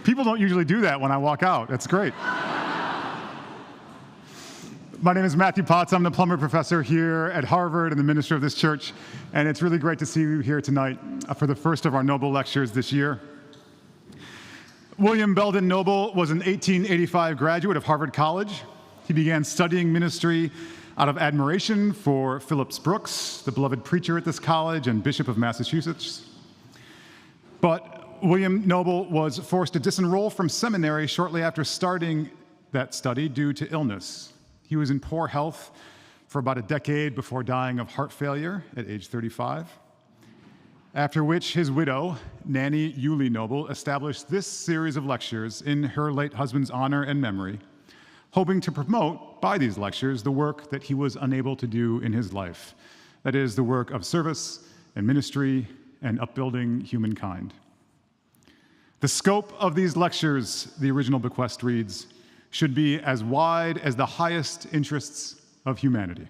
People don't usually do that when I walk out. That's great. My name is Matthew Potts. I'm the Plummer Professor here at Harvard and the minister of this church, and it's really great to see you here tonight for the first of our Noble Lectures this year. William Belden Noble was an 1885 graduate of Harvard College. He began studying ministry out of admiration for Phillips Brooks, the beloved preacher at this college and Bishop of Massachusetts. But William Noble was forced to disenroll from seminary shortly after starting that study due to illness. He was in poor health for about a decade before dying of heart failure at age 35, after which his widow, Nanny Yulee Noble, established this series of lectures in her late husband's honor and memory, hoping to promote, by these lectures, the work that he was unable to do in his life, that is, the work of service and ministry and upbuilding humankind. The scope of these lectures, the original bequest reads, should be as wide as the highest interests of humanity.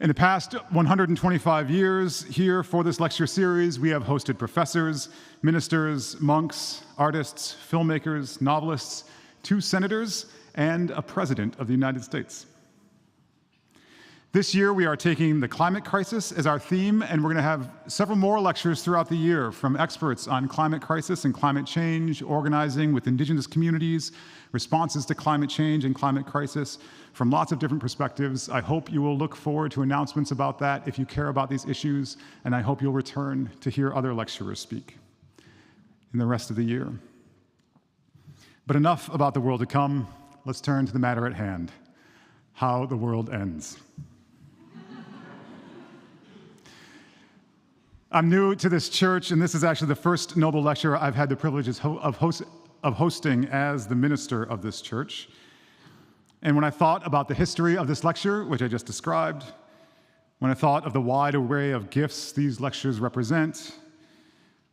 In the past 125 years here for this lecture series, we have hosted professors, ministers, monks, artists, filmmakers, novelists, 2 senators, and a president of the United States. This year, we are taking the climate crisis as our theme, and we're going to have several more lectures throughout the year from experts on climate crisis and climate change, organizing with indigenous communities, responses to climate change and climate crisis from lots of different perspectives. I hope you will look forward to announcements about that if you care about these issues, and I hope you'll return to hear other lecturers speak in the rest of the year. But enough about the world to come. Let's turn to the matter at hand, how the world ends. I'm new to this church, and this is actually the first Noble Lecture I've had the privilege of hosting as the minister of this church. And when I thought about the history of this lecture, which I just described, when I thought of the wide array of gifts these lectures represent,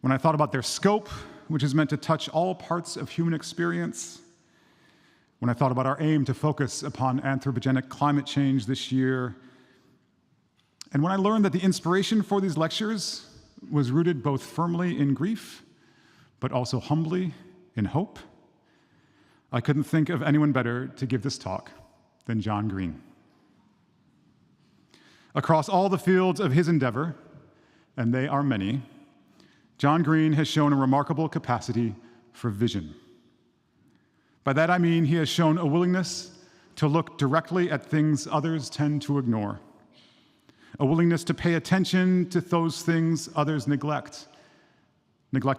when I thought about their scope, which is meant to touch all parts of human experience, when I thought about our aim to focus upon anthropogenic climate change this year, and when I learned that the inspiration for these lectures was rooted both firmly in grief, but also humbly in hope, I couldn't think of anyone better to give this talk than John Green. Across all the fields of his endeavor, and they are many, John Green has shown a remarkable capacity for vision. By that I mean he has shown a willingness to look directly at things others tend to ignore, a willingness to pay attention to those things others neglect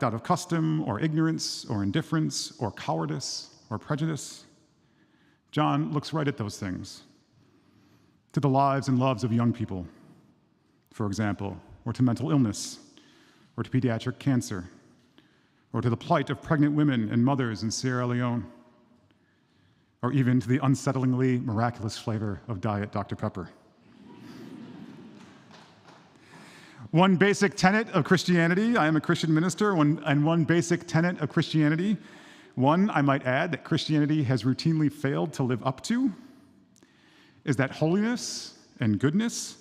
out of custom or ignorance or indifference or cowardice or prejudice. John looks right at those things, to the lives and loves of young people, for example, or to mental illness, or to pediatric cancer, or to the plight of pregnant women and mothers in Sierra Leone, or even to the unsettlingly miraculous flavor of Diet Dr. Pepper. One basic tenet of Christianity, I am a Christian minister, and one basic tenet of Christianity, one, I might add, that Christianity has routinely failed to live up to, is that holiness and goodness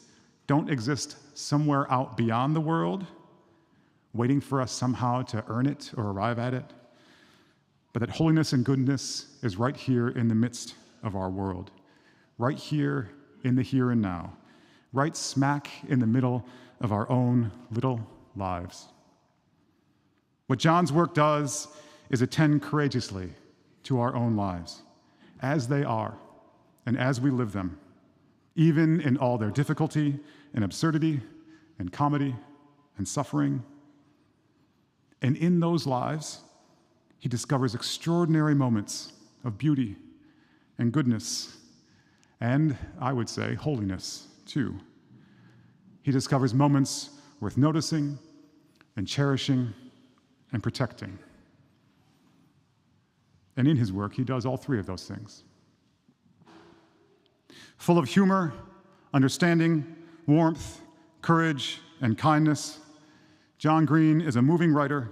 don't exist somewhere out beyond the world, waiting for us somehow to earn it or arrive at it, but that holiness and goodness is right here in the midst of our world, right here in the here and now, right smack in the middle of our own little lives. What John's work does is attend courageously to our own lives, as they are, and as we live them, even in all their difficulty and absurdity and comedy and suffering. And in those lives, he discovers extraordinary moments of beauty and goodness, and I would say holiness, too. He discovers moments worth noticing and cherishing and protecting. And in his work, he does all 3 of those things. Full of humor, understanding, warmth, courage, and kindness, John Green is a moving writer,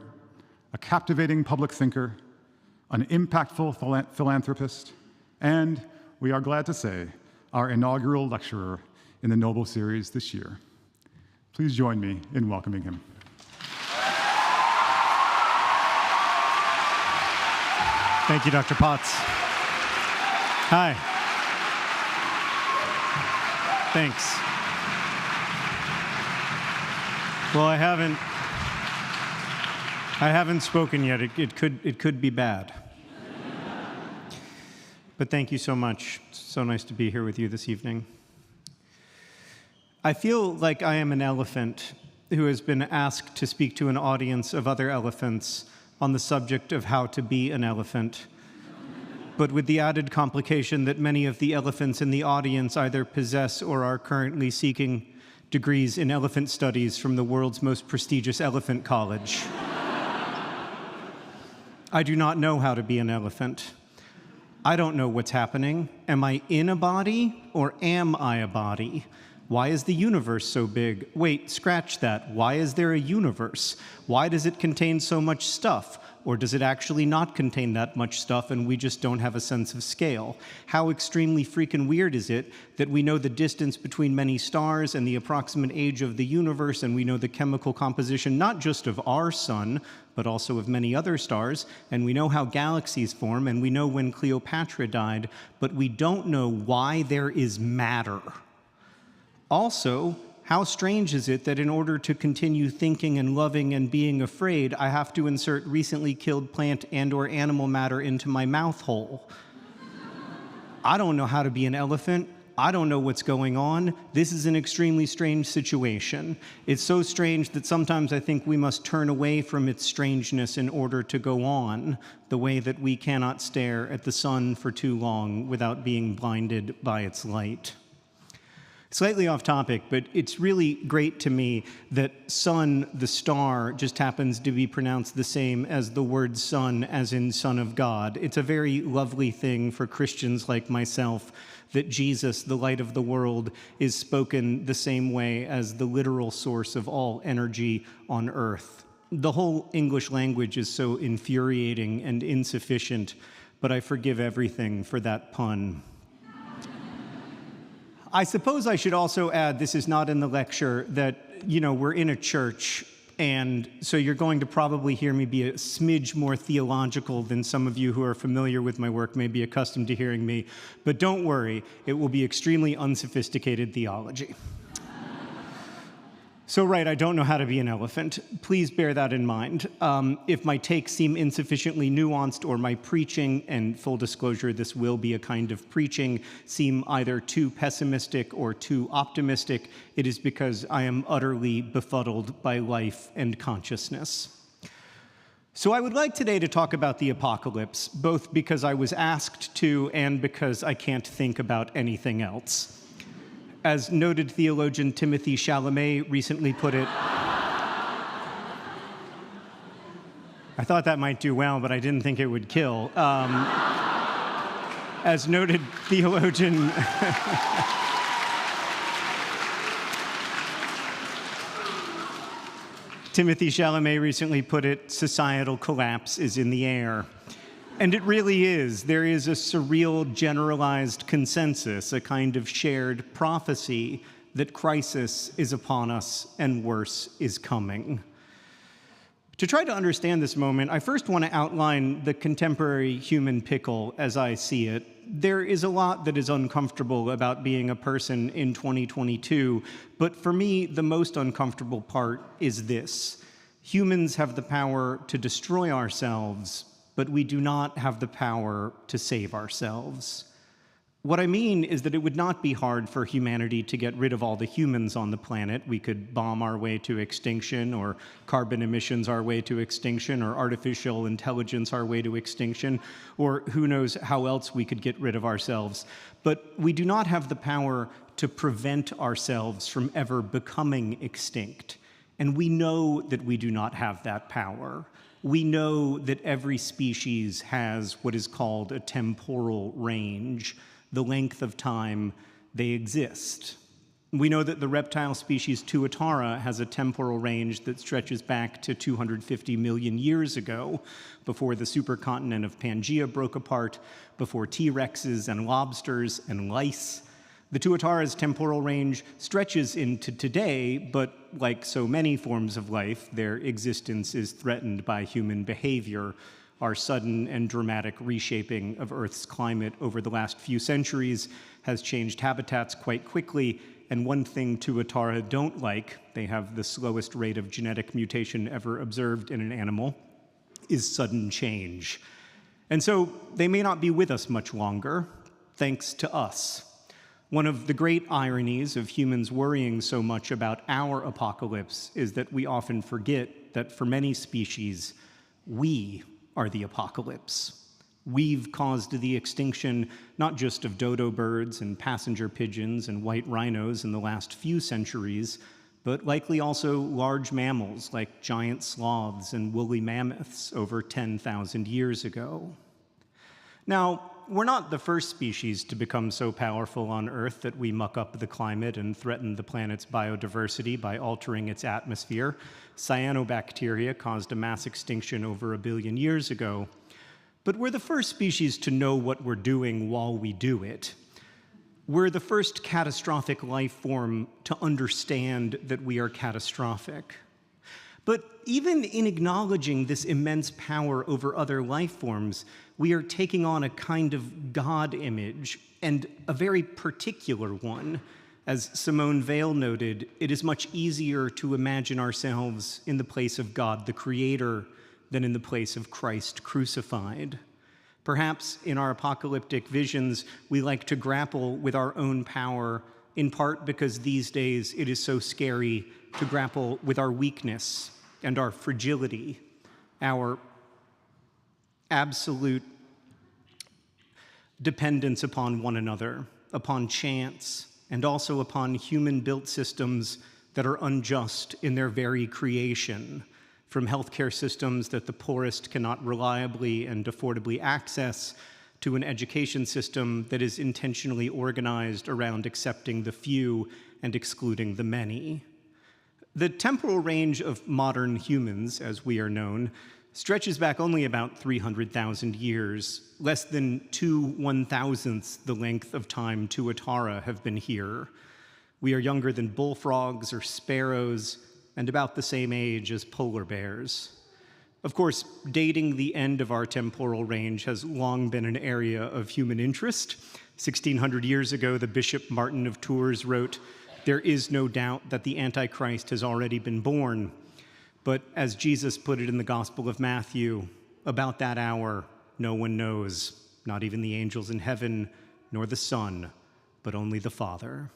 a captivating public thinker, an impactful philanthropist, and, we are glad to say, our inaugural lecturer in the Noble Series this year. Please join me in welcoming him. Thank you, Dr. Potts. Hi. Thanks. Well, I haven't spoken yet. It could be bad. But thank you so much. It's so nice to be here with you this evening. I feel like I am an elephant who has been asked to speak to an audience of other elephants on the subject of how to be an elephant, but with the added complication that many of the elephants in the audience either possess or are currently seeking degrees in elephant studies from the world's most prestigious elephant college. I do not know how to be an elephant. I don't know what's happening. Am I in a body or am I a body? Why is the universe so big? Wait, scratch that. Why is there a universe? Why does it contain so much stuff? Or does it actually not contain that much stuff and we just don't have a sense of scale? How extremely freaking weird is it that we know the distance between many stars and the approximate age of the universe, and we know the chemical composition not just of our sun, but also of many other stars, and we know how galaxies form, and we know when Cleopatra died, but we don't know why there is matter. Also, how strange is it that in order to continue thinking and loving and being afraid, I have to insert recently killed plant and/or animal matter into my mouth hole? I don't know how to be an elephant. I don't know what's going on. This is an extremely strange situation. It's so strange that sometimes I think we must turn away from its strangeness in order to go on, the way that we cannot stare at the sun for too long without being blinded by its light. Slightly off topic, but it's really great to me that sun, the star, just happens to be pronounced the same as the word son, as in Son of God. It's a very lovely thing for Christians like myself that Jesus, the light of the world, is spoken the same way as the literal source of all energy on earth. The whole English language is so infuriating and insufficient, but I forgive everything for that pun. I suppose I should also add, this is not in the lecture, that, we're in a church, and so you're going to probably hear me be a smidge more theological than some of you who are familiar with my work may be accustomed to hearing me. But don't worry, it will be extremely unsophisticated theology. So right, I don't know how to be an elephant. Please bear that in mind. If my takes seem insufficiently nuanced or my preaching, and full disclosure, this will be a kind of preaching, seem either too pessimistic or too optimistic, it is because I am utterly befuddled by life and consciousness. So I would like today to talk about the apocalypse, both because I was asked to and because I can't think about anything else. As noted theologian Timothée Chalamet recently put it, I thought that might do well, but I didn't think it would kill. As noted theologian Timothée Chalamet recently put it, societal collapse is in the air. And it really is. There is a surreal, generalized consensus, a kind of shared prophecy that crisis is upon us and worse is coming. To try to understand this moment, I first want to outline the contemporary human pickle as I see it. There is a lot that is uncomfortable about being a person in 2022, but for me, the most uncomfortable part is this. Humans have the power to destroy ourselves, but we do not have the power to save ourselves. What I mean is that it would not be hard for humanity to get rid of all the humans on the planet. We could bomb our way to extinction, or carbon emissions our way to extinction, or artificial intelligence our way to extinction, or who knows how else we could get rid of ourselves. But we do not have the power to prevent ourselves from ever becoming extinct. And we know that we do not have that power. We know that every species has what is called a temporal range, the length of time they exist. We know that the reptile species Tuatara has a temporal range that stretches back to 250 million years ago, before the supercontinent of Pangaea broke apart, before T-Rexes and lobsters and lice, The Tuatara's temporal range stretches into today, but like so many forms of life, their existence is threatened by human behavior. Our sudden and dramatic reshaping of Earth's climate over the last few centuries has changed habitats quite quickly, and one thing Tuatara don't like, they have the slowest rate of genetic mutation ever observed in an animal, is sudden change. And so they may not be with us much longer, thanks to us. One of the great ironies of humans worrying so much about our apocalypse is that we often forget that for many species, we are the apocalypse. We've caused the extinction not just of dodo birds and passenger pigeons and white rhinos in the last few centuries, but likely also large mammals like giant sloths and woolly mammoths over 10,000 years ago. Now, we're not the first species to become so powerful on Earth that we muck up the climate and threaten the planet's biodiversity by altering its atmosphere. Cyanobacteria caused a mass extinction over 1 billion years ago. But we're the first species to know what we're doing while we do it. We're the first catastrophic life form to understand that we are catastrophic. But even in acknowledging this immense power over other life forms, we are taking on a kind of God image, and a very particular one. As Simone Weil noted, it is much easier to imagine ourselves in the place of God the Creator than in the place of Christ crucified. Perhaps in our apocalyptic visions, we like to grapple with our own power, in part because these days it is so scary to grapple with our weakness and our fragility, our absolute dependence upon one another, upon chance, and also upon human-built systems that are unjust in their very creation, from healthcare systems that the poorest cannot reliably and affordably access, to an education system that is intentionally organized around accepting the few and excluding the many. The temporal range of modern humans, as we are known, stretches back only about 300,000 years, less than 2/1000ths the length of time Tuatara have been here. We are younger than bullfrogs or sparrows, and about the same age as polar bears. Of course, dating the end of our temporal range has long been an area of human interest. 1600 years ago, the Bishop Martin of Tours wrote, "There is no doubt that the Antichrist has already been born." But as Jesus put it in the Gospel of Matthew, about that hour, no one knows, not even the angels in heaven, nor the Son, but only the Father.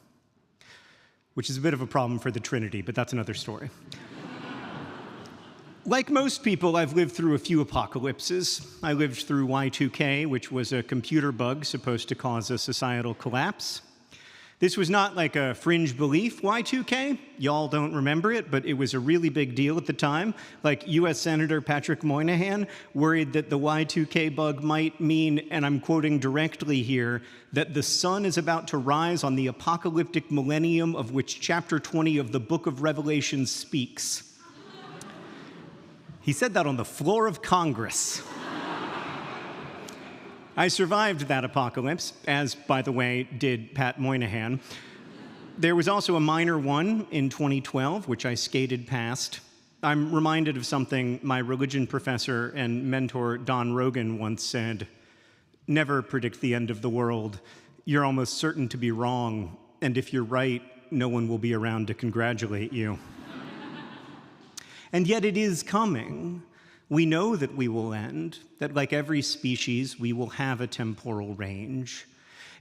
Which is a bit of a problem for the Trinity, but that's another story. Like most people, I've lived through a few apocalypses. I lived through Y2K, which was a computer bug supposed to cause a societal collapse. This was not like a fringe belief, Y2K. Y'all don't remember it, but it was a really big deal at the time. Like US Senator Patrick Moynihan worried that the Y2K bug might mean, and I'm quoting directly here, that the sun is about to rise on the apocalyptic millennium of which chapter 20 of the book of Revelation speaks. He said that on the floor of Congress. I survived that apocalypse, as, by the way, did Pat Moynihan. There was also a minor one in 2012, which I skated past. I'm reminded of something my religion professor and mentor Don Rogan once said: "Never predict the end of the world. You're almost certain to be wrong, and if you're right, no one will be around to congratulate you." And yet it is coming. We know that we will end, that like every species, we will have a temporal range.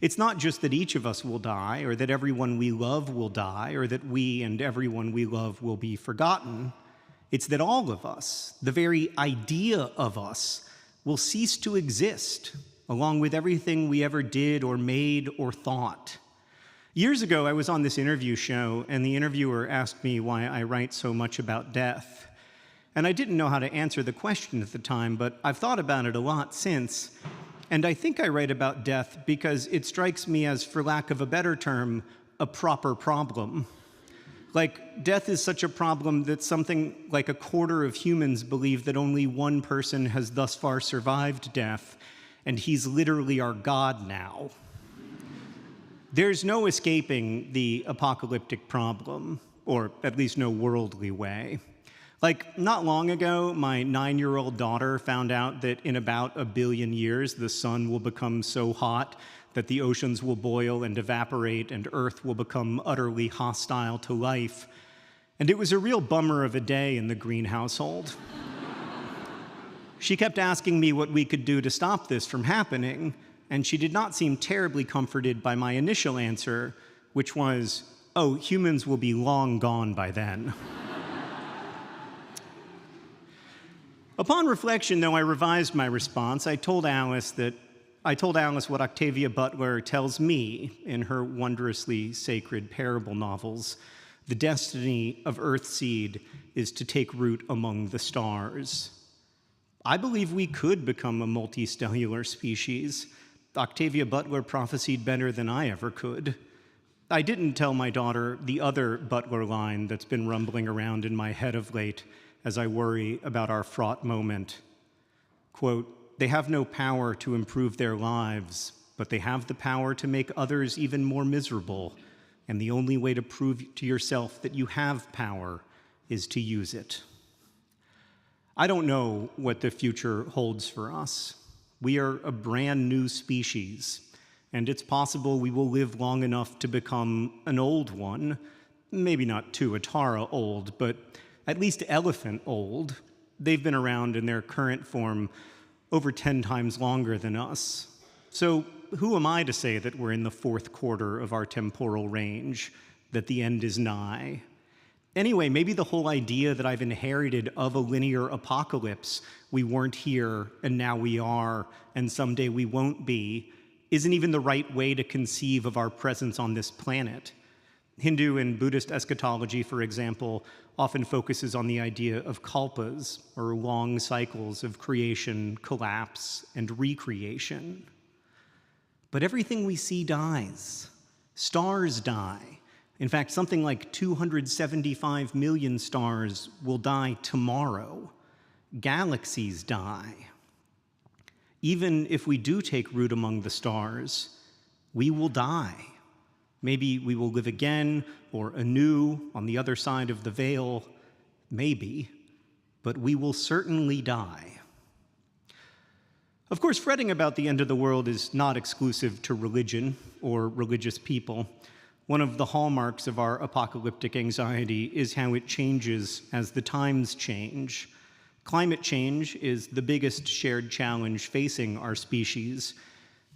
It's not just that each of us will die, or that everyone we love will die, or that we and everyone we love will be forgotten. It's that all of us, the very idea of us, will cease to exist, along with everything we ever did or made or thought. Years ago, I was on this interview show, and the interviewer asked me why I write so much about death. And I didn't know how to answer the question at the time, but I've thought about it a lot since. And I think I write about death because it strikes me as, for lack of a better term, a proper problem. Like, death is such a problem that something like 1/4 of humans believe that only one person has thus far survived death, and he's literally our God now. There's no escaping the apocalyptic problem, or at least no worldly way. Like, not long ago, my 9-year-old daughter found out that in about 1 billion years, the sun will become so hot that the oceans will boil and evaporate and Earth will become utterly hostile to life. And it was a real bummer of a day in the Green household. She kept asking me what we could do to stop this from happening, and she did not seem terribly comforted by my initial answer, which was, oh, humans will be long gone by then. Upon reflection, though, I revised my response. I told Alice what Octavia Butler tells me in her wondrously sacred parable novels. The destiny of Earthseed is to take root among the stars. I believe we could become a multistellular species. Octavia Butler prophesied better than I ever could. I didn't tell my daughter the other Butler line that's been rumbling around in my head of late as I worry about our fraught moment. Quote, "They have no power to improve their lives, but they have the power to make others even more miserable. And the only way to prove to yourself that you have power is to use it." I don't know what the future holds for us. We are a brand new species, and it's possible we will live long enough to become an old one, maybe not tuatara old, but at least elephant old. They've been around in their current form over 10 times longer than us. So who am I to say that we're in the 4th quarter of our temporal range, that the end is nigh? Anyway, maybe the whole idea that I've inherited of a linear apocalypse, we weren't here and now we are, and someday we won't be, isn't even the right way to conceive of our presence on this planet. Hindu and Buddhist eschatology, for example, often focuses on the idea of kalpas, or long cycles of creation, collapse, and recreation. But everything we see dies. Stars die. In fact, something like 275 million stars will die tomorrow. Galaxies die. Even if we do take root among the stars, we will die. Maybe we will live again or anew on the other side of the veil. Maybe. But we will certainly die. Of course, fretting about the end of the world is not exclusive to religion or religious people. One of the hallmarks of our apocalyptic anxiety is how it changes as the times change. Climate change is the biggest shared challenge facing our species,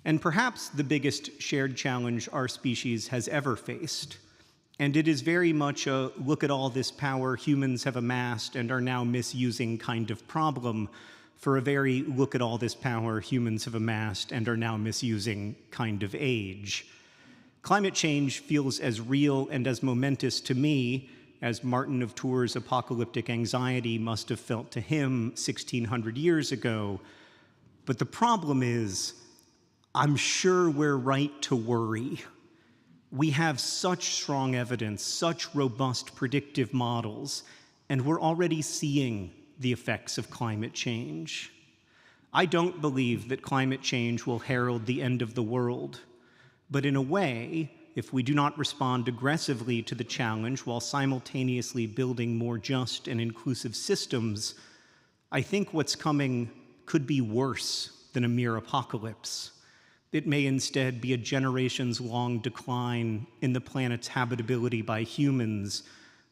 and perhaps the biggest shared challenge our species has ever faced. And it is very much a look at all this power humans have amassed and are now misusing kind of problem for a very look at all this power humans have amassed and are now misusing kind of age. Climate change feels as real and as momentous to me as Martin of Tours' apocalyptic anxiety must have felt to him 1,600 years ago. But the problem is, I'm sure we're right to worry. We have such strong evidence, such robust predictive models, and we're already seeing the effects of climate change. I don't believe that climate change will herald the end of the world, but in a way, if we do not respond aggressively to the challenge while simultaneously building more just and inclusive systems, I think what's coming could be worse than a mere apocalypse. It may instead be a generations-long decline in the planet's habitability by humans,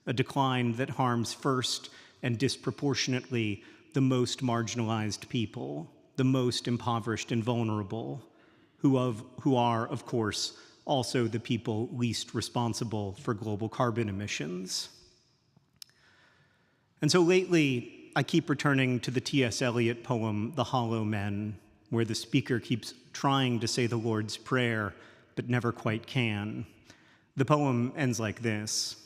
a decline that harms first and disproportionately the most marginalized people, the most impoverished and vulnerable, who are, of course, also the people least responsible for global carbon emissions. And so lately, I keep returning to the T.S. Eliot poem, The Hollow Men, where the speaker keeps trying to say the Lord's Prayer, but never quite can. The poem ends like this: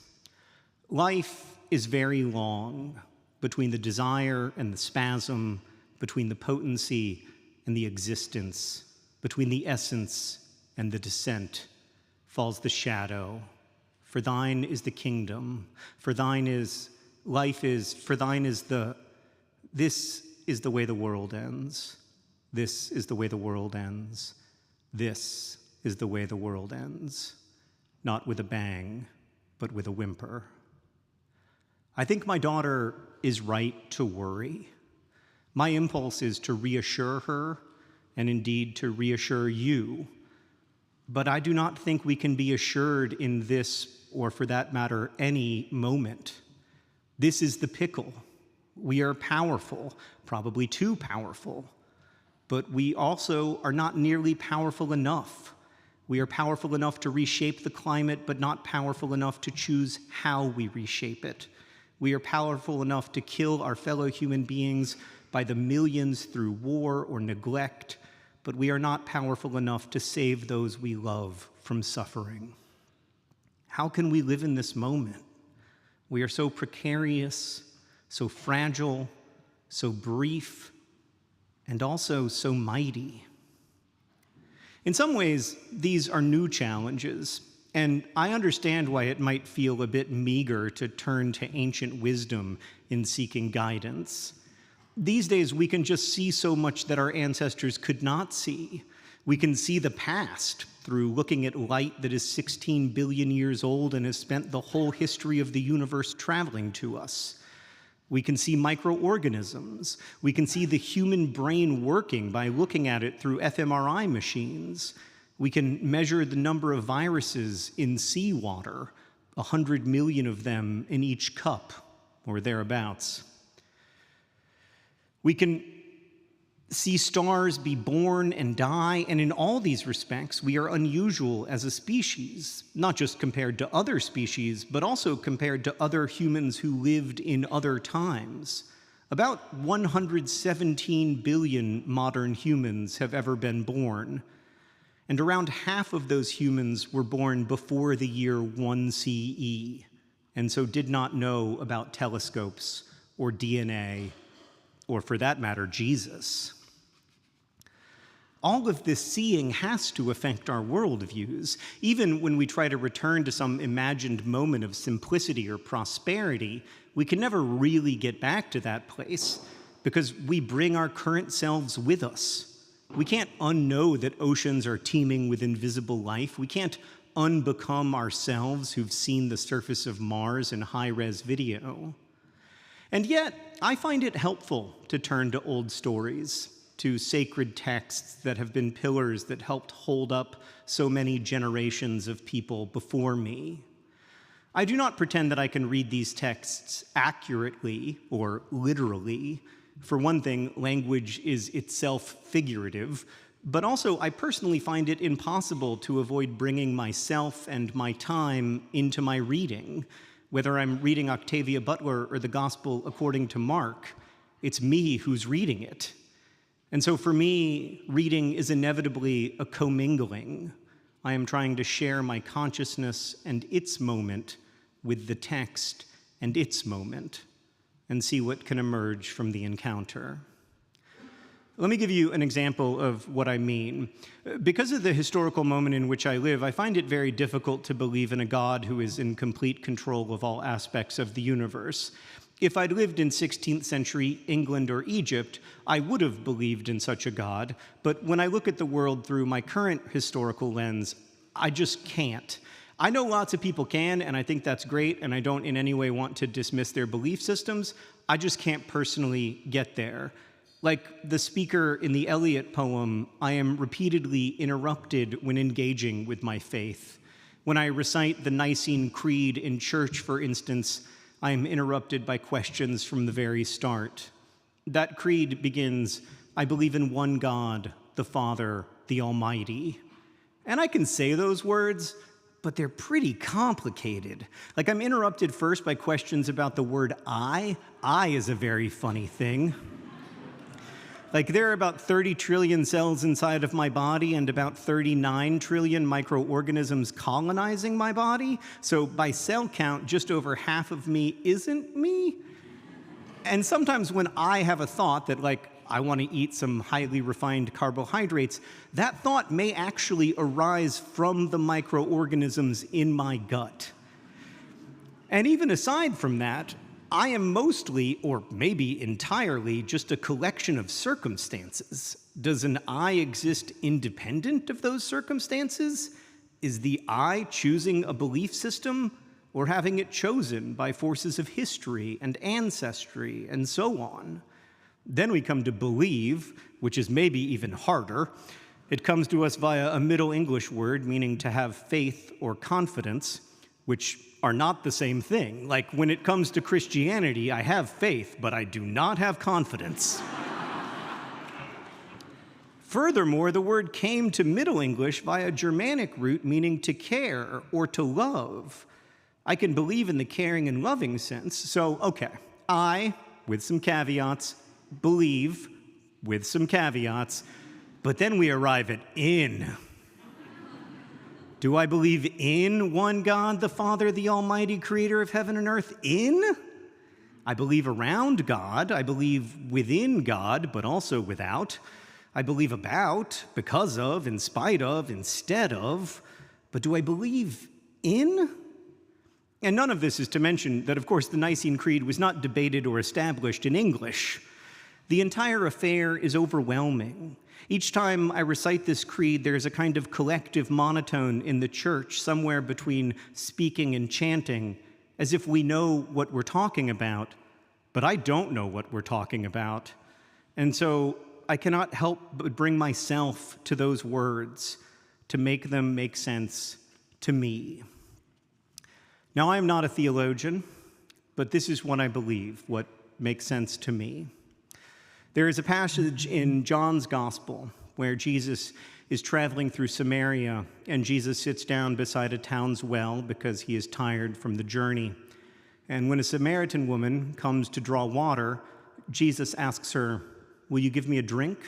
"Life is very long, between the desire and the spasm, between the potency and the existence, between the essence and the descent, falls the shadow. For thine is the kingdom, for thine is life is, for thine is this is the way the world ends. This is the way the world ends. This is the way the world ends, not with a bang, but with a whimper. I think my daughter is right to worry. My impulse is to reassure her, and indeed to reassure you. But I do not think we can be assured in this, or for that matter, any moment. This is the pickle. We are powerful, probably too powerful, but we also are not nearly powerful enough. We are powerful enough to reshape the climate, but not powerful enough to choose how we reshape it. We are powerful enough to kill our fellow human beings by the millions through war or neglect, but we are not powerful enough to save those we love from suffering. How can we live in this moment? We are so precarious, so fragile, so brief, and also so mighty. In some ways, these are new challenges, and I understand why it might feel a bit meager to turn to ancient wisdom in seeking guidance. These days, we can just see so much that our ancestors could not see. We can see the past through looking at light that is 16 billion years old and has spent the whole history of the universe traveling to us. We can see microorganisms. We can see the human brain working by looking at it through fMRI machines. We can measure the number of viruses in seawater, 100 million of them in each cup, or thereabouts. We can see stars be born and die, and in all these respects, we are unusual as a species, not just compared to other species, but also compared to other humans who lived in other times. About 117 billion modern humans have ever been born, and around half of those humans were born before the year 1 CE, and so did not know about telescopes or DNA, or for that matter, Jesus. All of this seeing has to affect our worldviews. Even when we try to return to some imagined moment of simplicity or prosperity, we can never really get back to that place because we bring our current selves with us. We can't unknow that oceans are teeming with invisible life. We can't unbecome ourselves who've seen the surface of Mars in high-res video. And yet, I find it helpful to turn to old stories, to sacred texts that have been pillars that helped hold up so many generations of people before me. I do not pretend that I can read these texts accurately or literally. For one thing, language is itself figurative, but also I personally find it impossible to avoid bringing myself and my time into my reading. Whether I'm reading Octavia Butler or the Gospel according to Mark, it's me who's reading it. And so for me, reading is inevitably a commingling. I am trying to share my consciousness and its moment with the text and its moment, and see what can emerge from the encounter. Let me give you an example of what I mean. Because of the historical moment in which I live, I find it very difficult to believe in a God who is in complete control of all aspects of the universe. If I'd lived in 16th century England or Egypt, I would have believed in such a God, but when I look at the world through my current historical lens, I just can't. I know lots of people can, and I think that's great, and I don't in any way want to dismiss their belief systems. I just can't personally get there. Like the speaker in the Eliot poem, I am repeatedly interrupted when engaging with my faith. When I recite the Nicene Creed in church, for instance, I am interrupted by questions from the very start. That creed begins, I believe in one God, the Father, the Almighty. And I can say those words, but they're pretty complicated. Like I'm interrupted first by questions about the word I. I is a very funny thing. Like there are about 30 trillion cells inside of my body and about 39 trillion microorganisms colonizing my body. So by cell count, just over half of me isn't me. And sometimes when I have a thought that like, I want to eat some highly refined carbohydrates, that thought may actually arise from the microorganisms in my gut. And even aside from that, I am mostly, or maybe entirely, just a collection of circumstances. Does an I exist independent of those circumstances? Is the I choosing a belief system or having it chosen by forces of history and ancestry and so on? Then we come to believe, which is maybe even harder. It comes to us via a Middle English word meaning to have faith or confidence, which are not the same thing. Like when it comes to Christianity, I have faith, but I do not have confidence. Furthermore, the word came to Middle English via Germanic root meaning to care or to love. I can believe in the caring and loving sense, so okay, I, with some caveats, believe, with some caveats, but then we arrive at in. Do I believe in one God, the Father, the Almighty, creator of heaven and earth? In? I believe around God. I believe within God, but also without. I believe about, because of, in spite of, instead of. But do I believe in? And none of this is to mention that, of course, the Nicene Creed was not debated or established in English. The entire affair is overwhelming. Each time I recite this creed, there's a kind of collective monotone in the church, somewhere between speaking and chanting, as if we know what we're talking about, but I don't know what we're talking about. And so I cannot help but bring myself to those words to make them make sense to me. Now, I am not a theologian, but this is what I believe, what makes sense to me. There is a passage in John's Gospel where Jesus is traveling through Samaria, and Jesus sits down beside a town's well because he is tired from the journey. And when a Samaritan woman comes to draw water, Jesus asks her, "Will you give me a drink?"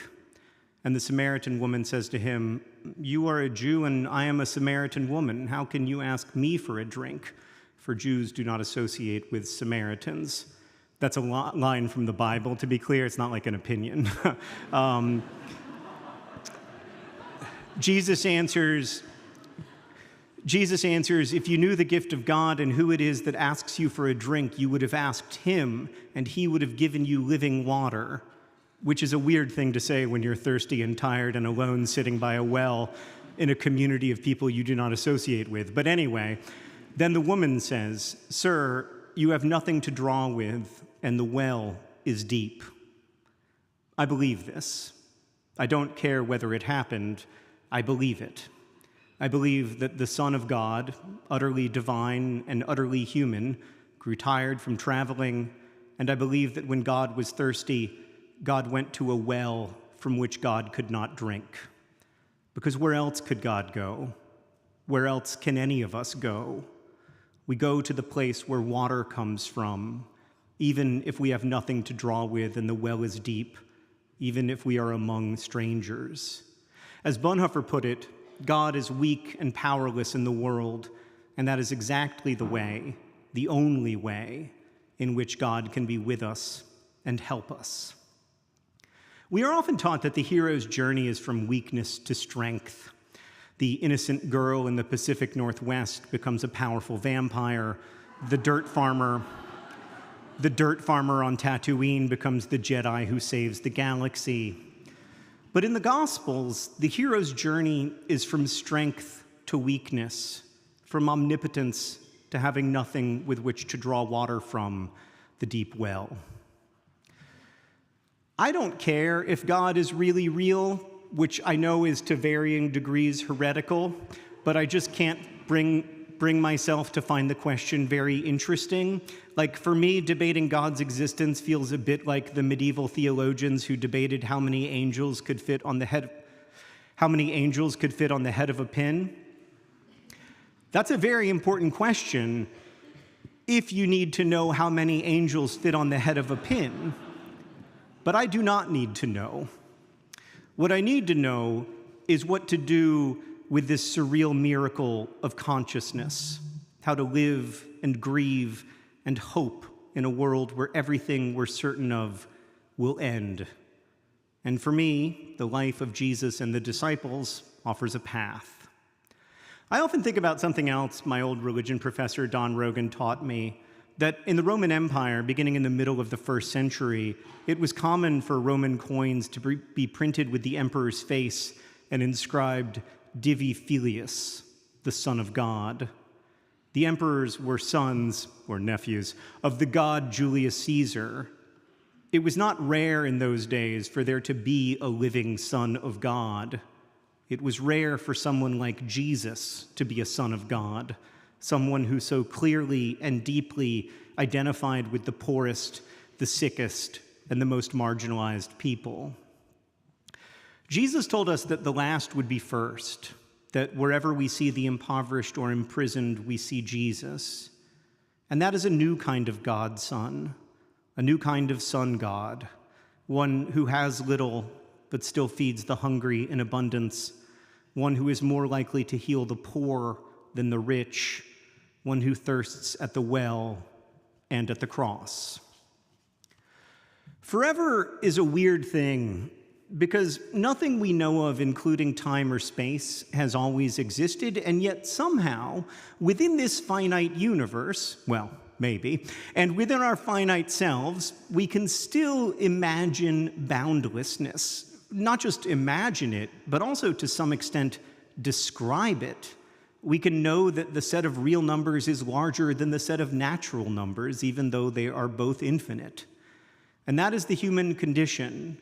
And the Samaritan woman says to him, "You are a Jew and I am a Samaritan woman. How can you ask me for a drink?" For Jews do not associate with Samaritans. That's a line from the Bible. To be clear, it's not like an opinion. Jesus answers, "If you knew the gift of God and who it is that asks you for a drink, you would have asked him, and he would have given you living water," which is a weird thing to say when you're thirsty and tired and alone sitting by a well in a community of people you do not associate with. But anyway, then the woman says, "Sir, you have nothing to draw with, and the well is deep." I believe this. I don't care whether it happened. I believe it. I believe that the Son of God, utterly divine and utterly human, grew tired from traveling, and I believe that when God was thirsty, God went to a well from which God could not drink. Because where else could God go? Where else can any of us go? We go to the place where water comes from, even if we have nothing to draw with and the well is deep, even if we are among strangers. As Bonhoeffer put it, God is weak and powerless in the world, and that is exactly the way, the only way, in which God can be with us and help us. We are often taught that the hero's journey is from weakness to strength. The innocent girl in the Pacific Northwest becomes a powerful vampire. The dirt farmer on Tatooine becomes the Jedi who saves the galaxy. But in the Gospels, the hero's journey is from strength to weakness, from omnipotence to having nothing with which to draw water from the deep well. I don't care if God is really real, which I know is to varying degrees heretical, but I just can't bring myself to find the question very interesting. Like, for me, debating God's existence feels a bit like the medieval theologians who debated how many angels could fit on the head of a pin. That's a very important question if you need to know how many angels fit on the head of a pin. But I do not need to know. What I need to know is what to do with this surreal miracle of consciousness, how to live and grieve and hope in a world where everything we're certain of will end. And for me, the life of Jesus and the disciples offers a path. I often think about something else my old religion professor Don Rogan taught me, that in the Roman Empire, beginning in the middle of the 1st century, it was common for Roman coins to be printed with the emperor's face and inscribed Divi Filius, the Son of God. The emperors were sons, or nephews, of the god Julius Caesar. It was not rare in those days for there to be a living son of God. It was rare for someone like Jesus to be a son of God, someone who so clearly and deeply identified with the poorest, the sickest, and the most marginalized people. Jesus told us that the last would be first, that wherever we see the impoverished or imprisoned, we see Jesus. And that is a new kind of God-son, a new kind of son-God, one who has little but still feeds the hungry in abundance, one who is more likely to heal the poor than the rich, one who thirsts at the well and at the cross. Forever is a weird thing because nothing we know of, including time or space, has always existed, and yet somehow, within this finite universe, well, maybe, and within our finite selves, we can still imagine boundlessness. Not just imagine it, but also to some extent describe it. We can know that the set of real numbers is larger than the set of natural numbers, even though they are both infinite. And that is the human condition,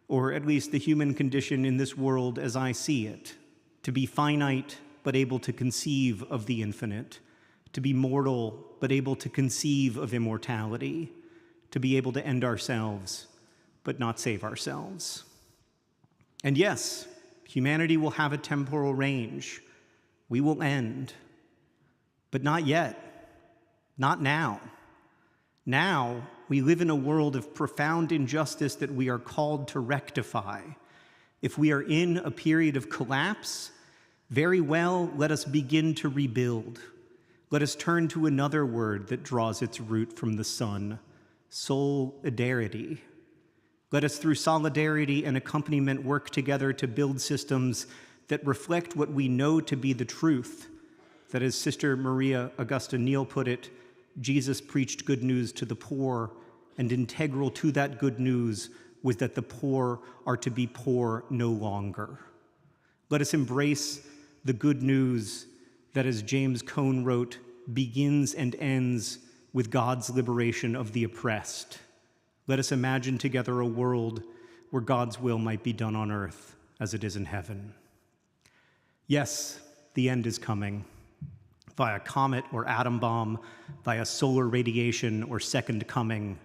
or at least the human condition in this world as I see it, to be finite but able to conceive of the infinite, to be mortal but able to conceive of immortality, to be able to end ourselves but not save ourselves. And yes, humanity will have a temporal range. We will end, but not yet, not now. Now, we live in a world of profound injustice that we are called to rectify. If we are in a period of collapse, very well, let us begin to rebuild. Let us turn to another word that draws its root from the sun, solidarity. Let us, through solidarity and accompaniment, work together to build systems that reflect what we know to be the truth, that, as Sister Maria Augusta Neal put it, Jesus preached good news to the poor, and integral to that good news was that the poor are to be poor no longer. Let us embrace the good news that, as James Cone wrote, begins and ends with God's liberation of the oppressed. Let us imagine together a world where God's will might be done on earth as it is in heaven. Yes, the end is coming, via comet or atom bomb, via solar radiation or second coming,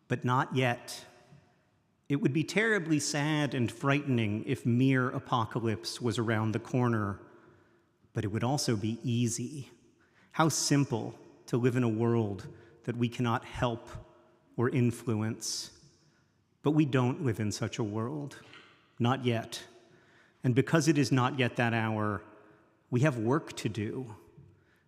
but not yet. It would be terribly sad and frightening if mere apocalypse was around the corner, but it would also be easy. How simple to live in a world that we cannot help or influence. But we don't live in such a world, not yet. And because it is not yet that hour, we have work to do.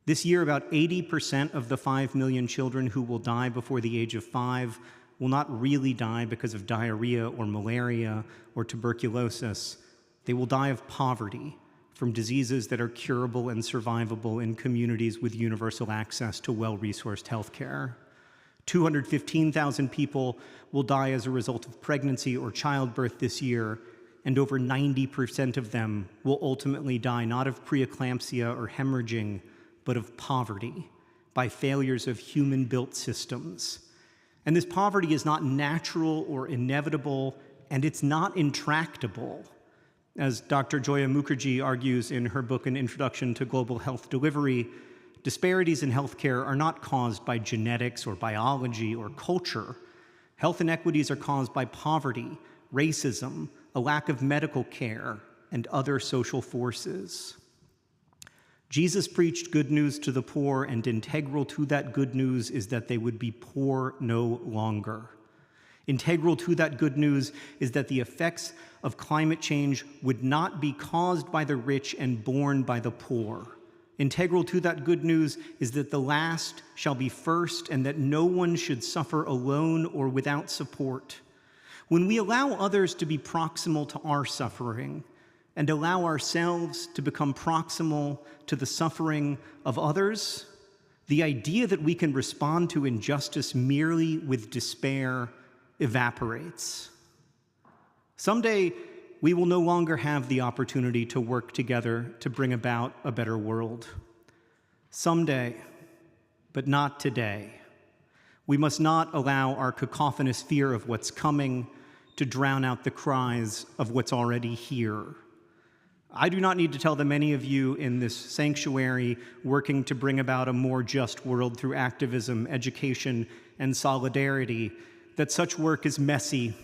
This year, about 80% of the 5 million children who will die before the age of 5 will not really die because of diarrhea or malaria or tuberculosis. They will die of poverty from diseases that are curable and survivable in communities with universal access to well-resourced health care. 215,000 people will die as a result of pregnancy or childbirth this year, and over 90% of them will ultimately die not of preeclampsia or hemorrhaging, but of poverty, by failures of human-built systems. And this poverty is not natural or inevitable, and it's not intractable. As Dr. Joya Mukherjee argues in her book, An Introduction to Global Health Delivery, disparities in healthcare are not caused by genetics or biology or culture. Health inequities are caused by poverty, racism, a lack of medical care, and other social forces. Jesus preached good news to the poor, and integral to that good news is that they would be poor no longer. Integral to that good news is that the effects of climate change would not be caused by the rich and borne by the poor. Integral to that good news is that the last shall be first, and that no one should suffer alone or without support. When we allow others to be proximal to our suffering, and allow ourselves to become proximal to the suffering of others, the idea that we can respond to injustice merely with despair evaporates. Someday, we will no longer have the opportunity to work together to bring about a better world. Someday, but not today. We must not allow our cacophonous fear of what's coming to drown out the cries of what's already here. I do not need to tell the many of you in this sanctuary working to bring about a more just world through activism, education, and solidarity that such work is messy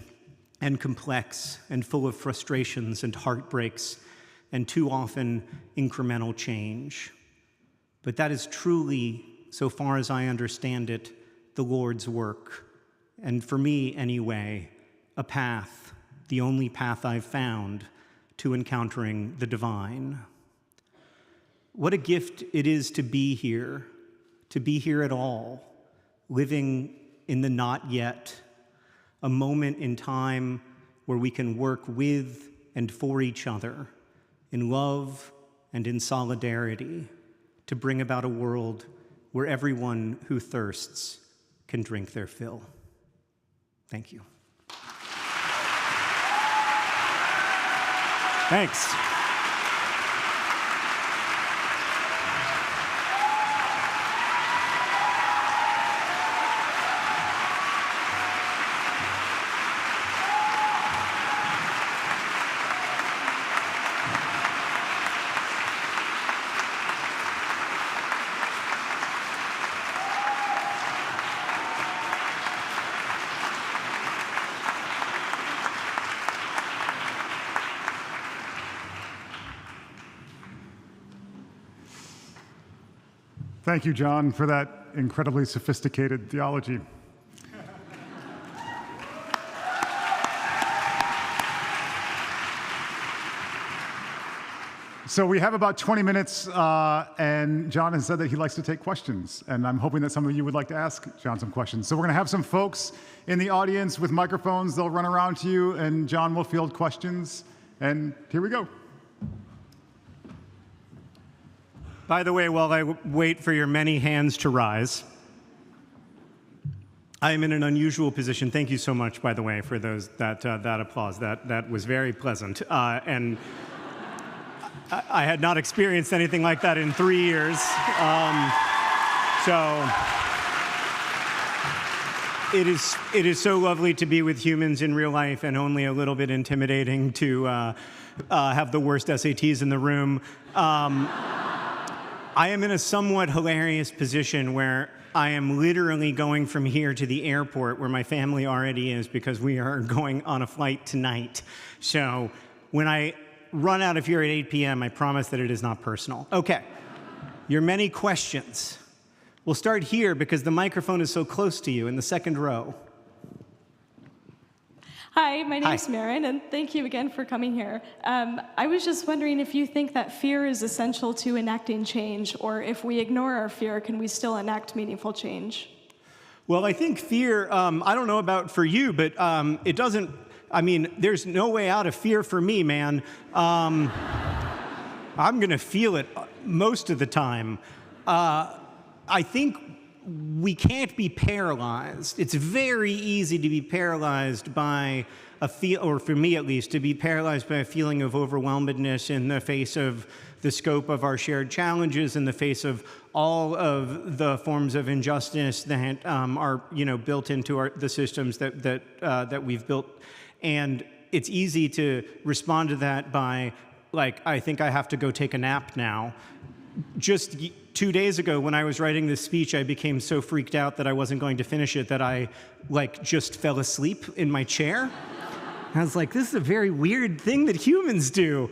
and complex and full of frustrations and heartbreaks and too often incremental change. But that is truly, so far as I understand it, the Lord's work, and for me anyway, a path, the only path I've found to encountering the divine. What a gift it is to be here at all, living in the not yet, a moment in time where we can work with and for each other, in love and in solidarity, to bring about a world where everyone who thirsts can drink their fill. Thank you. Thanks. Thank you, John, for that incredibly sophisticated theology. So we have about 20 minutes, and John has said that he likes to take questions, and I'm hoping that some of you would like to ask John some questions. So we're going to have some folks in the audience with microphones. They'll run around to you, and John will field questions, and here we go. By the way, while I wait for your many hands to rise, I am in an unusual position. Thank you so much, by the way, for that applause. That was very pleasant. And I had not experienced anything like that in 3 years. So it is so lovely to be with humans in real life, and only a little bit intimidating to have the worst SATs in the room. I am in a somewhat hilarious position where I am literally going from here to the airport where my family already is, because we are going on a flight tonight. So when I run out of here at 8 p.m., I promise that it is not personal. Okay, your many questions. We'll start here because the microphone is so close to you in the second row. Hi, my name is Marin, and thank you again for coming here. I was just wondering if you think that fear is essential to enacting change, or if we ignore our fear, can we still enact meaningful change? Well, I think fear, I don't know about for you, but it doesn't, I mean, there's no way out of fear for me, man. I'm going to feel it most of the time. I think we can't be paralyzed. It's very easy to be paralyzed by or for me at least, to be paralyzed by a feeling of overwhelmedness in the face of the scope of our shared challenges, in the face of all of the forms of injustice that are, built into the systems that we've built. And it's easy to respond to that by, like, I think I have to go take a nap now. Just 2 days ago, when I was writing this speech, I became so freaked out that I wasn't going to finish it that I, just fell asleep in my chair. I was like, this is a very weird thing that humans do.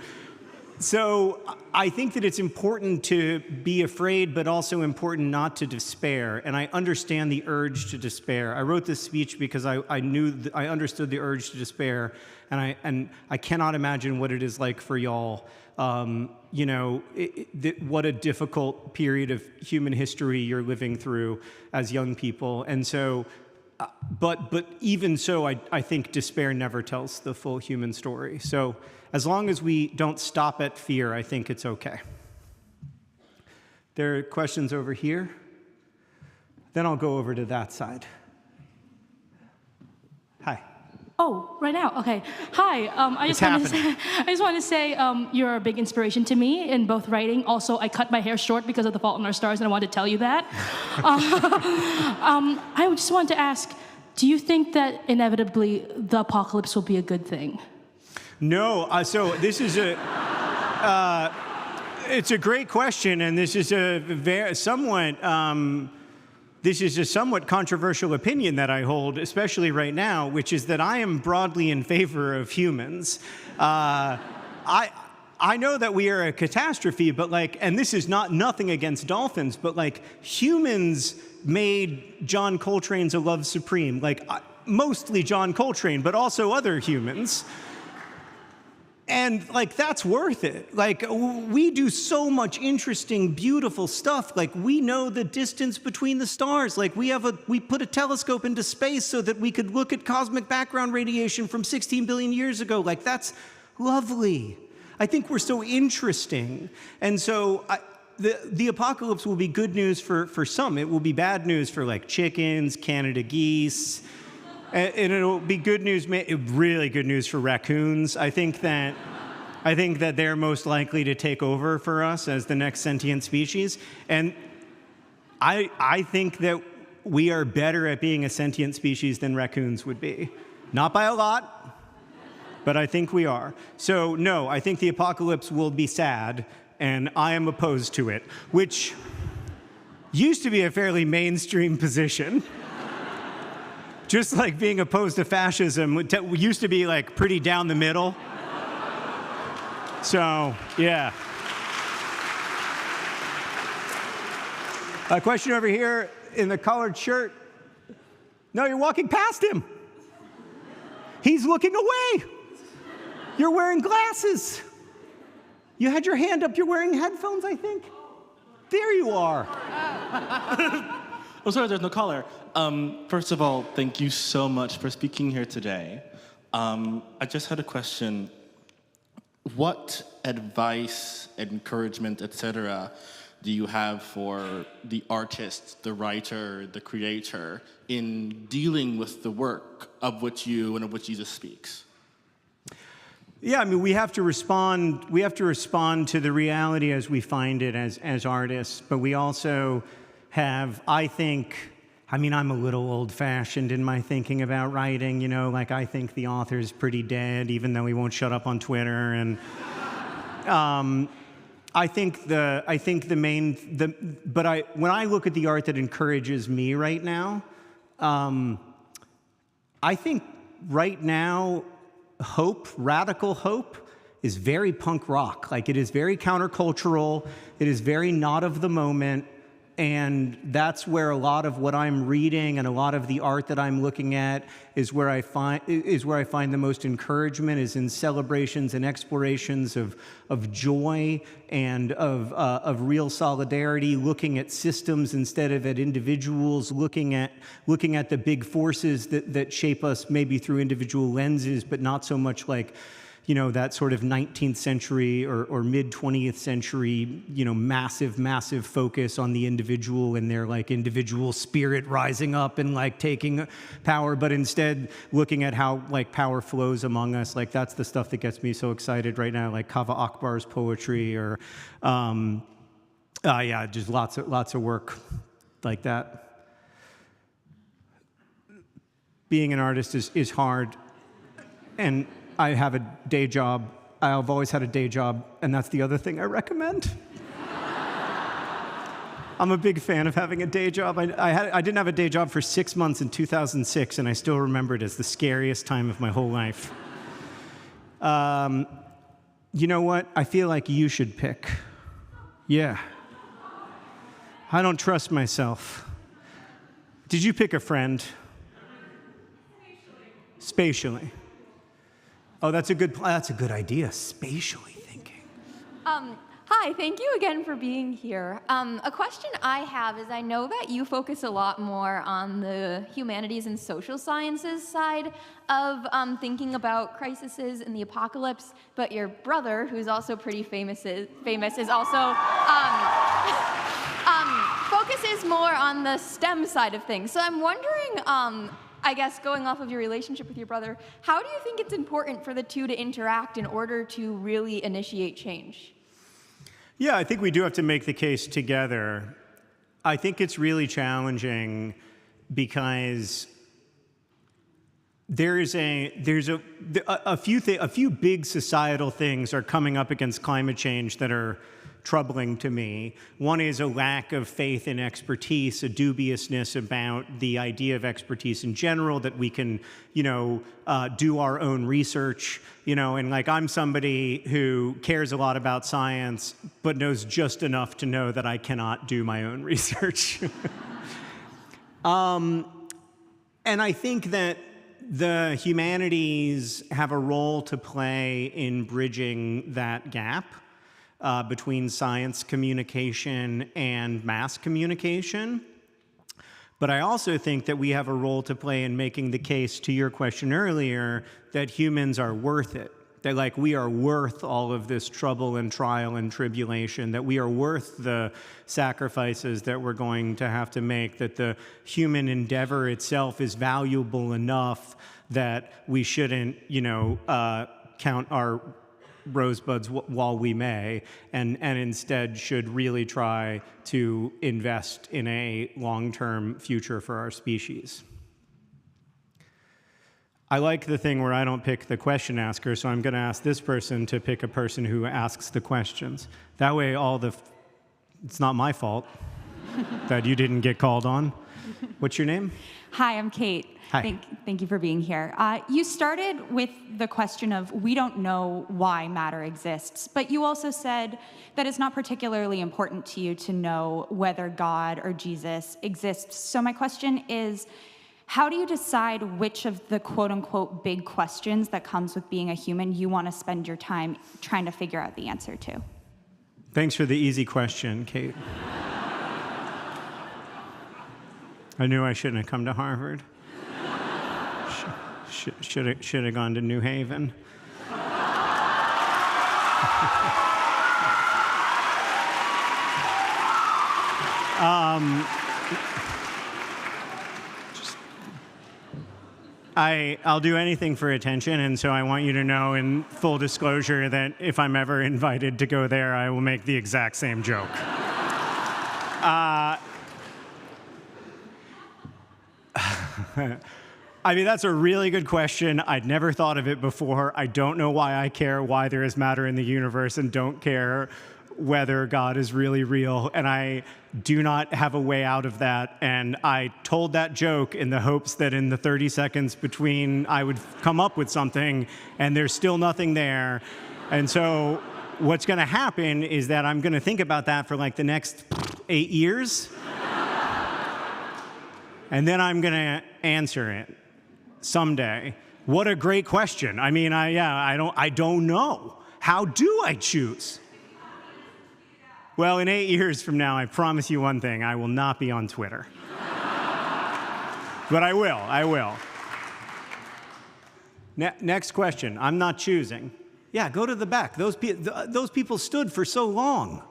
So I think that it's important to be afraid, but also important not to despair. And I understand the urge to despair. I wrote this speech because I understood the urge to despair, and I cannot imagine what it is like for y'all. What a difficult period of human history you're living through as young people. And so, but even so, I think despair never tells the full human story. So as long as we don't stop at fear, I think it's okay. There are questions over here. Then I'll go over to that side. Hi. Oh, right now. Okay. Hi. I just want to say you're a big inspiration to me in both writing. Also, I cut my hair short because of The Fault in Our Stars, and I wanted to tell you that. I just wanted to ask, do you think that inevitably the apocalypse will be a good thing? No. So this is it's a great question, and this is a somewhat controversial opinion that I hold, especially right now, which is that I am broadly in favor of humans. I know that we are a catastrophe, but and this is nothing against dolphins, but humans made John Coltrane's A Love Supreme, mostly John Coltrane, but also other humans. And that's worth it. We do so much interesting, beautiful stuff. We know the distance between the stars. We put a telescope into space so that we could look at cosmic background radiation from 16 billion years ago. That's lovely. I think we're so interesting. And so the apocalypse will be good news for some. It will be bad news for chickens, Canada geese. And it'll be good news, really good news for raccoons. I think that they're most likely to take over for us as the next sentient species. And I think that we are better at being a sentient species than raccoons would be. Not by a lot, but I think we are. So no, I think the apocalypse will be sad, and I am opposed to it, which used to be a fairly mainstream position. Just like being opposed to fascism used to be pretty down the middle. So, yeah. A question over here in the collared shirt. No, you're walking past him. He's looking away. You're wearing glasses. You had your hand up. You're wearing headphones, I think. There you are. Oh, sorry, there's no caller. First of all, thank you so much for speaking here today. I just had a question. What advice, encouragement, etc., do you have for the artist, the writer, the creator in dealing with the work of which you and of which Jesus speaks? Yeah, I mean, we have to respond to the reality as we find it as artists, but we also have, I'm a little old-fashioned in my thinking about writing, I think the author's pretty dead, even though he won't shut up on Twitter, and when I look at the art that encourages me right now, I think right now, radical hope, is very punk rock. It is very countercultural, it is very not of the moment, and that's where a lot of what I'm reading and a lot of the art that I'm looking at is where I find the most encouragement, is in celebrations and explorations of joy and of real solidarity, looking at systems instead of at individuals, looking at the big forces that shape us maybe through individual lenses, but not so much that sort of 19th century or mid-20th century, massive focus on the individual and their individual spirit rising up and taking power, but instead looking at how power flows among us. That's the stuff that gets me so excited right now, Kaveh Akbar's poetry, or just lots of work like that. Being an artist is hard, and I have a day job. I've always had a day job, and that's the other thing I recommend. I'm a big fan of having a day job. I didn't have a day job for 6 months in 2006, and I still remember it as the scariest time of my whole life. You know what? I feel like you should pick. Yeah. I don't trust myself. Did you pick a friend? Spatially. Oh, that's a good idea, spatially thinking. Hi, thank you again for being here. A question I have is, I know that you focus a lot more on the humanities and social sciences side of thinking about crises and the apocalypse, but your brother, who's also pretty famous, is also focuses is more on the STEM side of things. So I'm wondering, I guess going off of your relationship with your brother, how do you think it's important for the two to interact in order to really initiate change? Yeah, I think we do have to make the case together. I think it's really challenging because there's a few big societal things are coming up against climate change that are troubling to me. One is a lack of faith in expertise, a dubiousness about the idea of expertise in general, that we can, do our own research, and like I'm somebody who cares a lot about science, but knows just enough to know that I cannot do my own research. And I think that the humanities have a role to play in bridging that gap between science communication and mass communication. But I also think that we have a role to play in making the case, to your question earlier, that humans are worth it. That we are worth all of this trouble and trial and tribulation, that we are worth the sacrifices that we're going to have to make, that the human endeavor itself is valuable enough that we shouldn't, count our rosebuds while we may, and instead should really try to invest in a long-term future for our species. I like the thing where I don't pick the question asker, so I'm going to ask this person to pick a person who asks the questions. That way it's not my fault that you didn't get called on. What's your name? Hi, I'm Kate. Hi. Thank you for being here. You started with the question of we don't know why matter exists, but you also said that it's not particularly important to you to know whether God or Jesus exists. So my question is, how do you decide which of the quote-unquote big questions that comes with being a human you want to spend your time trying to figure out the answer to? Thanks for the easy question, Kate. I knew I shouldn't have come to Harvard. Should have gone to New Haven. I'll do anything for attention, and so I want you to know in full disclosure that if I'm ever invited to go there, I will make the exact same joke. I mean, that's a really good question. I'd never thought of it before. I don't know why I care why there is matter in the universe and don't care whether God is really real, and I do not have a way out of that. And I told that joke in the hopes that in the 30 seconds between I would come up with something, and there's still nothing there. And so what's going to happen is that I'm going to think about that for like the next 8 years, and then I'm going to answer it someday. What a great question. I mean, I don't know. How do I choose? Well, in 8 years from now, I promise you one thing, I will not be on Twitter. But I will. Next question. I'm not choosing. Yeah, go to the back. Those people stood for so long.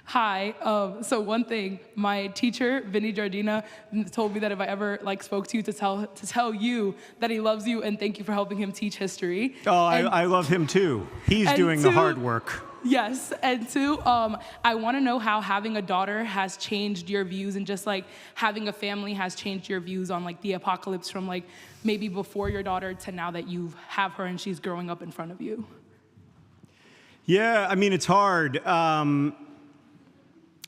Hi. So one thing, my teacher, Vinny Jardina, told me that if I ever spoke to you, to tell you that he loves you and thank you for helping him teach history. Oh, I love him too. He's doing the hard work. Yes, and two, I want to know how having a daughter has changed your views, and just having a family has changed your views on the apocalypse from maybe before your daughter to now that you have her and she's growing up in front of you. Yeah, I mean, it's hard.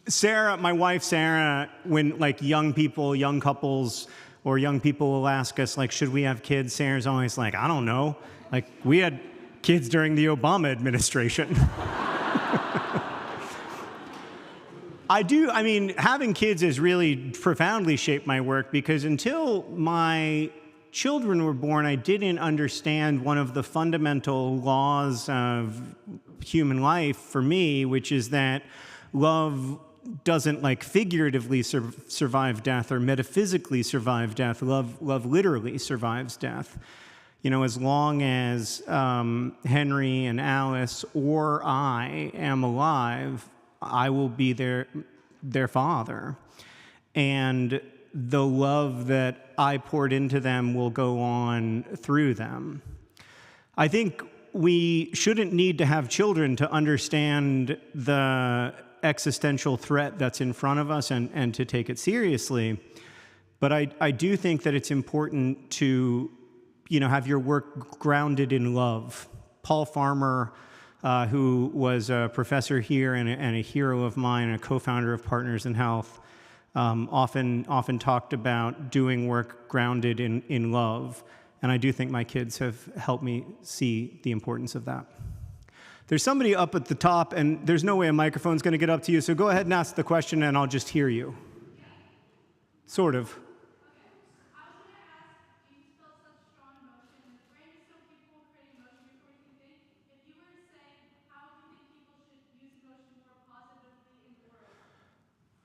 Sarah, my wife Sarah, when young couples or young people will ask us should we have kids, Sarah's always I don't know. We had kids during the Obama administration. I mean, having kids has really profoundly shaped my work, because until my children were born, I didn't understand one of the fundamental laws of human life for me, which is that love doesn't figuratively survive death or metaphysically survive death. Love literally survives death. You know, as long as Henry and Alice or I am alive, I will be their father. And the love that I poured into them will go on through them. I think we shouldn't need to have children to understand the existential threat that's in front of us and to take it seriously. But I do think that it's important to, you know, have your work grounded in love. Paul Farmer, who was a professor here and a hero of mine, and a co-founder of Partners in Health, often talked about doing work grounded in love. And I do think my kids have helped me see the importance of that. There's somebody up at the top, and there's no way a microphone's going to get up to you, so go ahead and ask the question, and I'll just hear you. Sort of.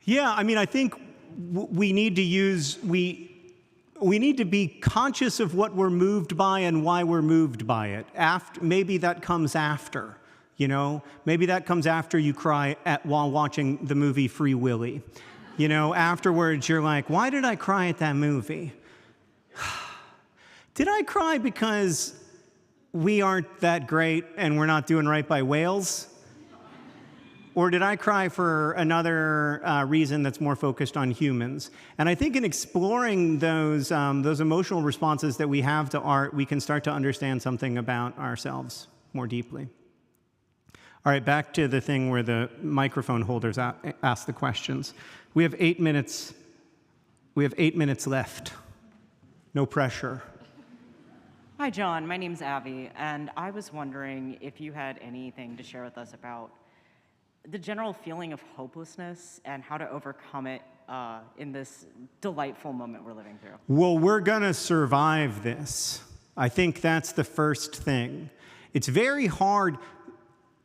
Yeah, I mean, I think we need to be conscious of what we're moved by and why we're moved by it. Maybe that comes after, you know? Maybe that comes after you cry while watching the movie Free Willy. You know, afterwards you're like, why did I cry at that movie? Did I cry because we aren't that great and we're not doing right by whales? Or did I cry for another reason that's more focused on humans? And I think in exploring those emotional responses that we have to art, we can start to understand something about ourselves more deeply. All right, back to the thing where the microphone holders ask the questions. We have 8 minutes. We have 8 minutes left. No pressure. Hi, John. My name's Abby, and I was wondering if you had anything to share with us about the general feeling of hopelessness and how to overcome it in this delightful moment we're living through. Well, we're gonna survive this. I think that's the first thing. It's very hard.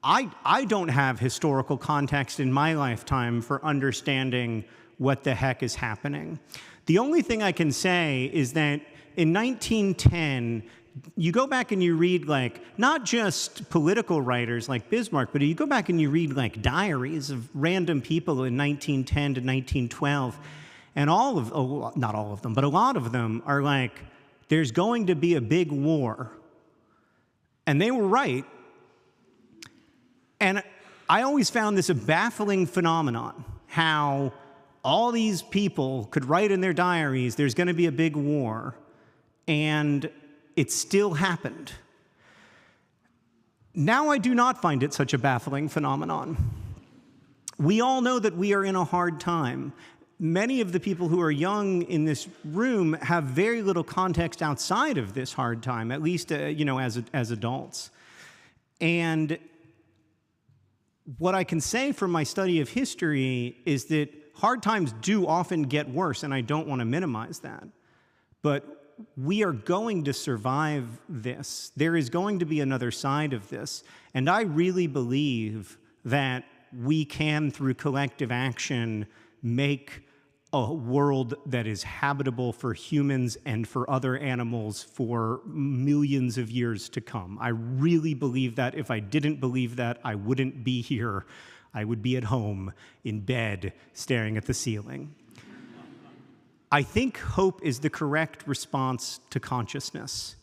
I don't have historical context in my lifetime for understanding what the heck is happening. The only thing I can say is that in 1910, you go back and you read, like, not just political writers like Bismarck, but you go back and you read, like, diaries of random people in 1910 to 1912, and not all of them, but a lot of them are like, there's going to be a big war. And they were right. And I always found this a baffling phenomenon, how all these people could write in their diaries, there's going to be a big war, and it still happened. Now I do not find it such a baffling phenomenon. We all know that we are in a hard time. Many of the people who are young in this room have very little context outside of this hard time, at least as adults. And what I can say from my study of history is that hard times do often get worse, and I don't want to minimize that. But we are going to survive this. There is going to be another side of this. And I really believe that we can, through collective action, make a world that is habitable for humans and for other animals for millions of years to come. I really believe that. If I didn't believe that, I wouldn't be here. I would be at home, in bed, staring at the ceiling. I think hope is the correct response to consciousness.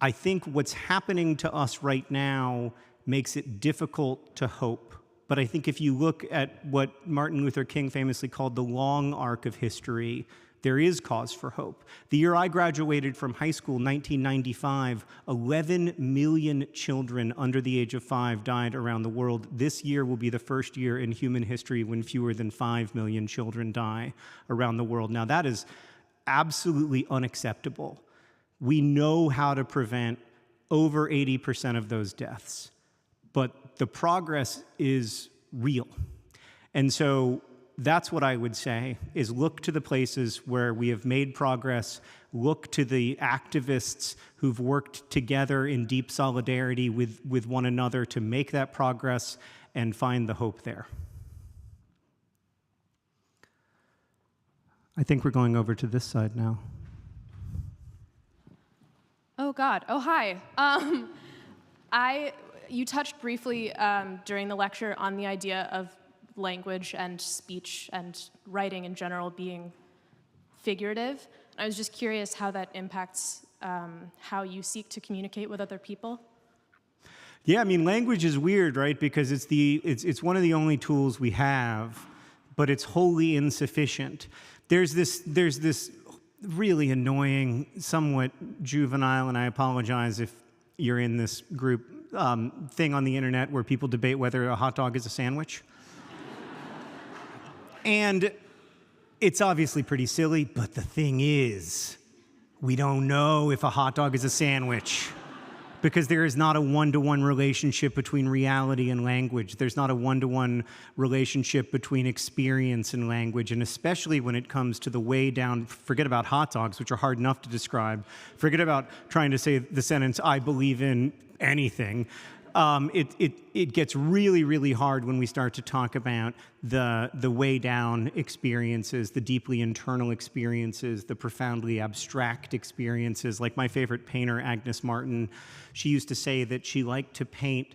I think what's happening to us right now makes it difficult to hope. But I think if you look at what Martin Luther King famously called the long arc of history, there is cause for hope. The year I graduated from high school, 1995, 11 million children under the age of 5 died around the world. This year will be the first year in human history when fewer than 5 million children die around the world. Now, that is absolutely unacceptable. We know how to prevent over 80% of those deaths, but the progress is real. And so that's what I would say, is look to the places where we have made progress, look to the activists who've worked together in deep solidarity with one another to make that progress, and find the hope there. I think we're going over to this side now. Oh God. Oh hi. You touched briefly during the lecture on the idea of language and speech and writing in general being figurative. I was just curious how that impacts how you seek to communicate with other people. Yeah, I mean, language is weird, right? Because it's one of the only tools we have, but it's wholly insufficient. There's this really annoying, somewhat juvenile, and I apologize if you're in this group, thing on the internet where people debate whether a hot dog is a sandwich. And it's obviously pretty silly, but the thing is, we don't know if a hot dog is a sandwich because there is not a one-to-one relationship between reality and language. There's not a one-to-one relationship between experience and language, and especially when it comes to the way down, forget about hot dogs, which are hard enough to describe, forget about trying to say the sentence, I believe in anything. It gets really, really hard when we start to talk about the way down experiences, the deeply internal experiences, the profoundly abstract experiences. Like my favorite painter, Agnes Martin, she used to say that she liked to paint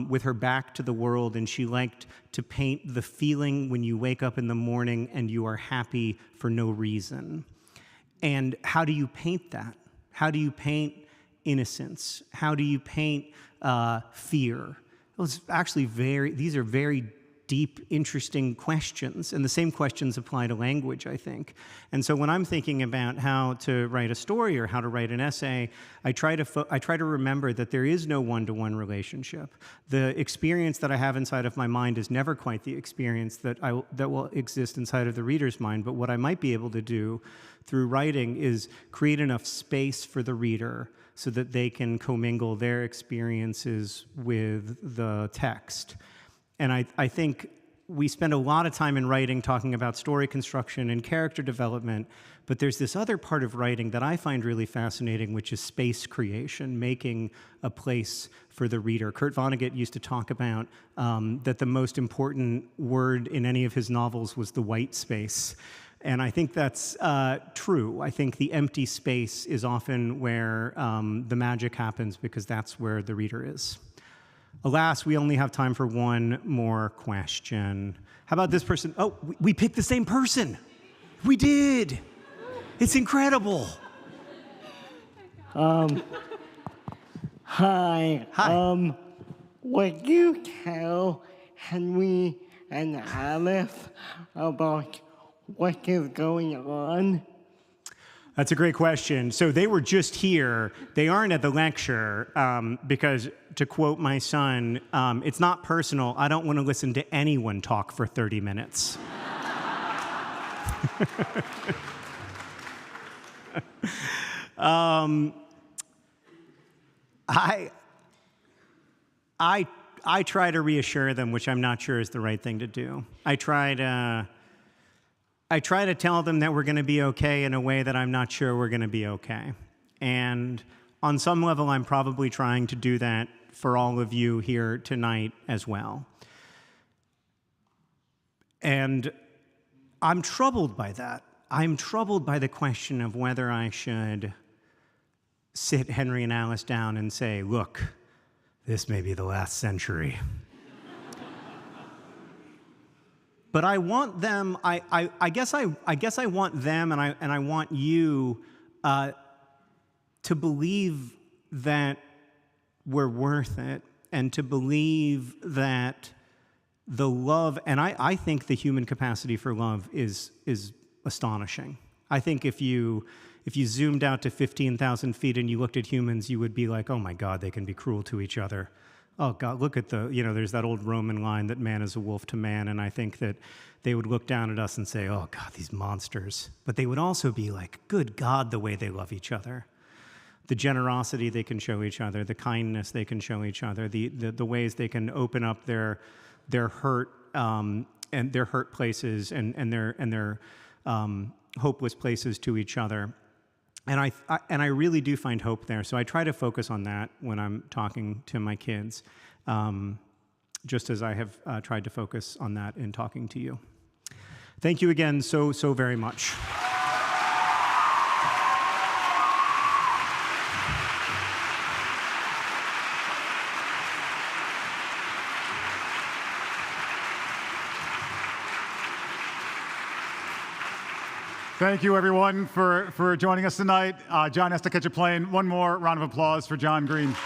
with her back to the world, and she liked to paint the feeling when you wake up in the morning and you are happy for no reason. And how do you paint that? How do you paint innocence? How do you paint fear? These are very deep, interesting questions, and the same questions apply to language, I think. And so when I'm thinking about how to write a story or how to write an essay, I try to remember that there is no one-to-one relationship. The experience that I have inside of my mind is never quite the experience that will exist inside of the reader's mind, but what I might be able to do through writing is create enough space for the reader so that they can commingle their experiences with the text. And I think we spend a lot of time in writing talking about story construction and character development, but there's this other part of writing that I find really fascinating, which is space creation, making a place for the reader. Kurt Vonnegut used to talk about that the most important word in any of his novels was the white space. And I think that's true. I think the empty space is often where the magic happens because that's where the reader is. Alas, we only have time for one more question. How about this person? Oh, we picked the same person. We did. It's incredible. Hi. Hi. Would you tell Henry and Alice about what is going on? That's a great question. So they were just here. They aren't at the lecture because, to quote my son, it's not personal. I don't want to listen to anyone talk for 30 minutes. I try to reassure them, which I'm not sure is the right thing to do. I try to tell them that we're going to be okay in a way that I'm not sure we're going to be okay. And on some level, I'm probably trying to do that for all of you here tonight as well. And I'm troubled by that. I'm troubled by the question of whether I should sit Henry and Alice down and say, look, this may be the last century. But I want them, I guess I want them and I want you to believe that we're worth it and to believe that the love, and I think the human capacity for love is astonishing. I think if you zoomed out to 15,000 feet and you looked at humans, you would be like, oh my God, they can be cruel to each other. Oh God, look at there's that old Roman line that man is a wolf to man, and I think that they would look down at us and say, oh God, these monsters. But they would also be like, good God, the way they love each other. The generosity they can show each other, the kindness they can show each other, the ways they can open up their hurt and their hurt places and their hopeless places to each other. And I really do find hope there. So I try to focus on that when I'm talking to my kids, just as I have tried to focus on that in talking to you. Thank you again so very much. Thank you, everyone, for joining us tonight. John has to catch a plane. One more round of applause for John Green.